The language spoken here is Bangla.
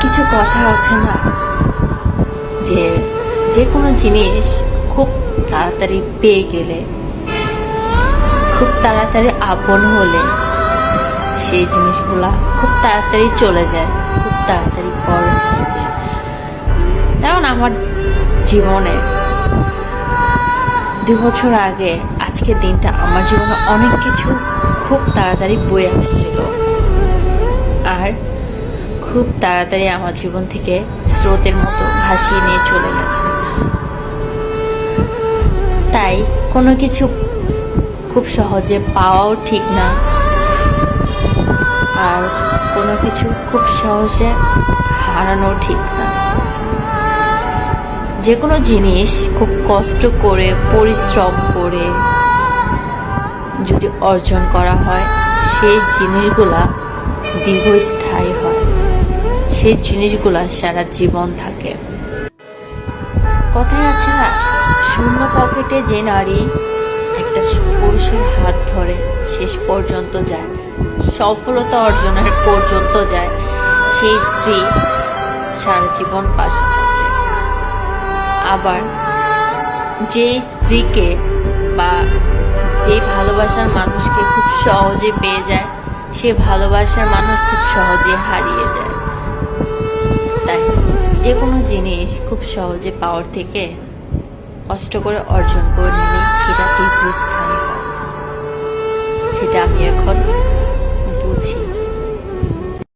কিছু কথা আছে না, যে যে কোনো জিনিস খুব তাড়াতাড়ি পেয়ে গেলে, খুব তাড়াতাড়ি আপন হলে সেই জিনিসগুলা খুব তাড়াতাড়ি চলে যায়, খুব তাড়াতাড়ি পর হয়ে যায়। তেমন আমার জীবনে 2 বছর আগে আজকের দিনটা আমার জীবনে অনেক কিছু খুব তাড়াতাড়ি বয়ে আসছিল, আর খুব তাড়াতাড়ি আমার জীবন থেকে স্রোতের মতো ভাসিয়ে নিয়ে চলে গেছে। তাই কোনো কিছু খুব সহজে পাওয়াও ঠিক না, আর কোনো কিছু খুব সহজে হারানো ঠিক না। যে কোনো জিনিস খুব কষ্ট করে, পরিশ্রম করে যদি অর্জন করা হয়, সেই জিনিসগুলা দীর্ঘস্থায়ী হয়, সেই জিনিসগুলা সারা জীবন থাকে। কথায় আছে না, শূন্য পকেটে যে নারী একটা পুরুষের হাত ধরে শেষ পর্যন্ত যায়, সফলতা অর্জনের পর্যন্ত যায়, সেই স্ত্রী সারা জীবন পাশে থাকে। আবার যে স্ত্রীকে বা যে ভালোবাসার মানুষকে খুব সহজে পেয়ে যায়, সে ভালোবাসার মানুষ খুব সহজে হারিয়ে যায়। তাই যে কোনো জিনিস খুব সহজে পাওয়ার থেকে কষ্ট করে অর্জন করে নিলে সেটা দীর্ঘস্থায়ী হয়, সেটা আমি এখন বুঝি।